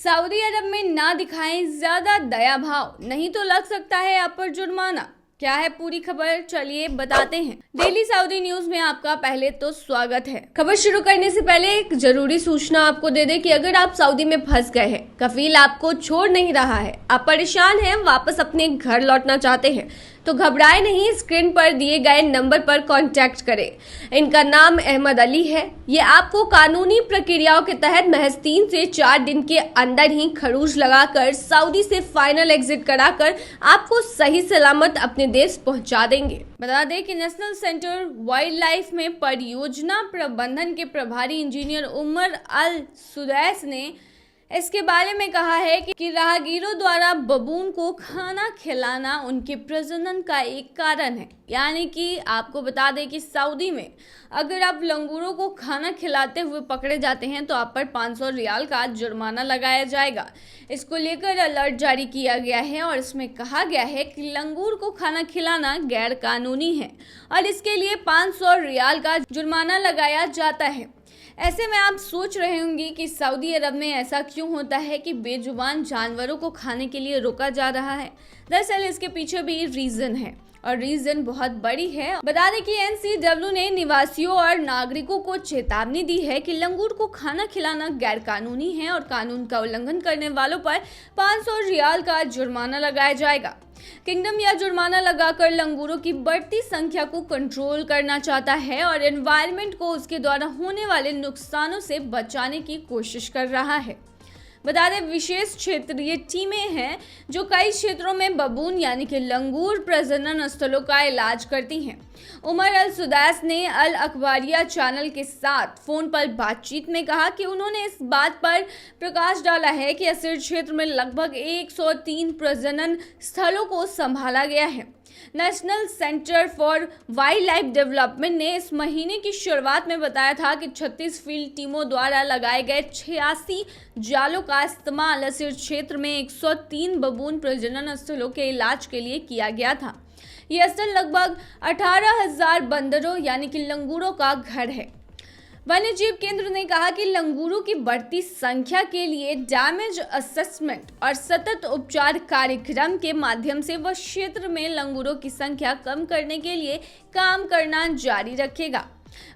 Saudi अरब में ना दिखाएं ज्यादा दया भाव, नहीं तो लग सकता है आप पर जुर्माना। क्या है पूरी खबर, चलिए बताते हैं। डेली सऊदी न्यूज में आपका पहले तो स्वागत है। खबर शुरू करने से पहले एक जरूरी सूचना आपको दे दें कि अगर आप सऊदी में फंस गए हैं, कफील आपको छोड़ नहीं रहा है, आप परेशान हैं, वापस अपने घर लौटना चाहते हैं, तो घबराए नहीं, स्क्रीन पर दिए गए नंबर पर कांटेक्ट करें। इनका नाम अहमद अली है। ये आपको कानूनी प्रक्रियाओं के तहत महज 3 से 4 दिन के अंदर ही खरूज लगाकर सऊदी से फाइनल एग्जिट कराकर आपको सही सलामत अपने देश पहुंचा देंगे। बता दें कि नेशनल सेंटर वाइल्ड लाइफ में परियोजना प्रबंधन के प्रभारी इंजीनियर उमर अल सुदैस ने इसके बारे में कहा है कि राहगीरों द्वारा बबून को खाना खिलाना उनके प्रजनन का एक कारण है। यानी कि आपको बता दें कि सऊदी में अगर आप लंगूरों को खाना खिलाते हुए पकड़े जाते हैं तो आप पर 500 रियाल का जुर्माना लगाया जाएगा। इसको लेकर अलर्ट जारी किया गया है और इसमें कहा गया है कि लंगूर को खाना खिलाना गैर कानूनी है और इसके लिए 500 रियाल का जुर्माना लगाया जाता है। ऐसे में आप सोच रहे होंगे कि सऊदी अरब में ऐसा क्यों होता है कि बेजुबान जानवरों को खाने के लिए रोका जा रहा है। दरअसल इसके पीछे भी रीजन है और रीजन बहुत बड़ी है। बता दें कि NCW ने निवासियों और नागरिकों को चेतावनी दी है कि लंगूर को खाना खिलाना गैर कानूनी है और कानून का उल्लंघन करने वालों पर 500 रियाल का जुर्माना लगाया जाएगा। किंगडम या जुर्माना लगाकर लंगूरों की बढ़ती संख्या को कंट्रोल करना चाहता है और एनवायरनमेंट को उसके द्वारा होने वाले नुकसानों से बचाने की कोशिश कर रहा है। बता दें विशेष क्षेत्रीय टीमें हैं जो कई क्षेत्रों में बबून यानी कि लंगूर प्रजनन स्थलों का इलाज करती हैं। उमर अल सुदैस ने अल अखबारिया चैनल के साथ फोन पर बातचीत में कहा कि उन्होंने इस बात पर प्रकाश डाला है कि असीर क्षेत्र में लगभग 103 प्रजनन स्थलों को संभाला गया है। National centre for wild life development ने इस महीने की शुरुआत में बताया था कि 36 फील्ड टीमों द्वारा लगाए गए 86 जालों का इस्तेमाल असीर क्षेत्र में 103 बबून प्रजनन स्थलों के इलाज के लिए किया गया था। यह स्थल लगभग 18,000 बंदरों यानी कि लंगूरों का घर है। वन्य जीव केंद्र ने कहा कि लंगूरों की बढ़ती संख्या के लिए डैमेज असेसमेंट और सतत उपचार कार्यक्रम के माध्यम से वह क्षेत्र में लंगूरों की संख्या कम करने के लिए काम करना जारी रखेगा।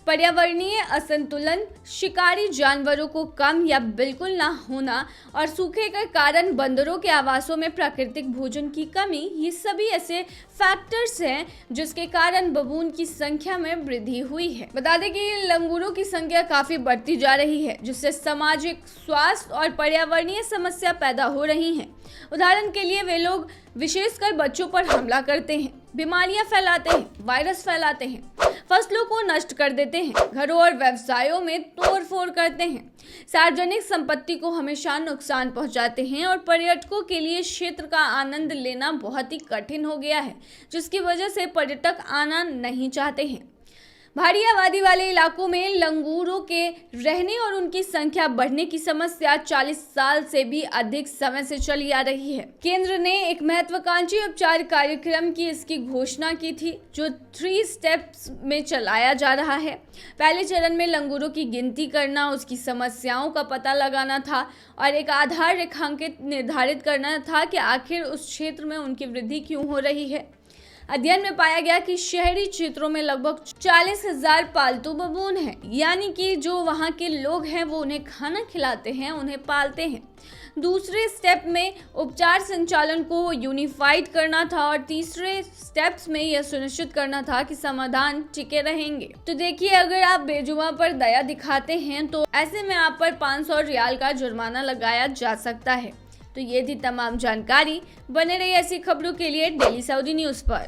पर्यावरणीय असंतुलन, शिकारी जानवरों को कम या बिल्कुल ना होना और सूखे के कारण बंदरों के आवासों में प्राकृतिक भोजन की कमी, ये सभी ऐसे फैक्टर्स हैं जिसके कारण बबून की संख्या में वृद्धि हुई है। बता दें कि लंगूरों की संख्या काफी बढ़ती जा रही है जिससे सामाजिक, स्वास्थ्य और पर्यावरणीय समस्या पैदा हो रही हैं। उदाहरण के लिए वे लोग विशेषकर बच्चों पर हमला करते हैं, बीमारियां फैलाते हैं, वायरस फैलाते हैं, फसलों को नष्ट कर देते हैं, घरों और व्यवसायों में तोड़फोड़ करते हैं, सार्वजनिक संपत्ति को हमेशा नुकसान पहुंचाते हैं और पर्यटकों के लिए क्षेत्र का आनंद लेना बहुत ही कठिन हो गया है, जिसकी वजह से पर्यटक आना नहीं चाहते हैं। भारी आबादी वाले इलाकों में लंगूरों के रहने और उनकी संख्या बढ़ने की समस्या 40 साल से भी अधिक समय से चली आ रही है। केंद्र ने एक महत्वाकांक्षी उपचार कार्यक्रम की इसकी घोषणा की थी जो 3 स्टेप्स में चलाया जा रहा है। पहले चरण में लंगूरों की गिनती करना, उसकी समस्याओं का पता लगाना था और एक आधार रेखांकित निर्धारित करना था कि आखिर उस क्षेत्र में उनकी वृद्धि क्यों हो रही है। अध्ययन में पाया गया कि शहरी क्षेत्रों में लगभग 40,000 पालतू बबून हैं, यानी कि जो वहां के लोग हैं वो उन्हें खाना खिलाते हैं, उन्हें पालते हैं। दूसरे स्टेप में उपचार संचालन को यूनिफाइड करना था और तीसरे स्टेप्स में यह सुनिश्चित करना था कि समाधान टिके रहेंगे। तो देखिए, अगर आप बेजुबान पर दया दिखाते हैं तो ऐसे में आप पर 500 रियाल का जुर्माना लगाया जा सकता है। तो ये थी तमाम जानकारी। बने रहिए ऐसी खबरों के लिए डेली सऊदी न्यूज पर।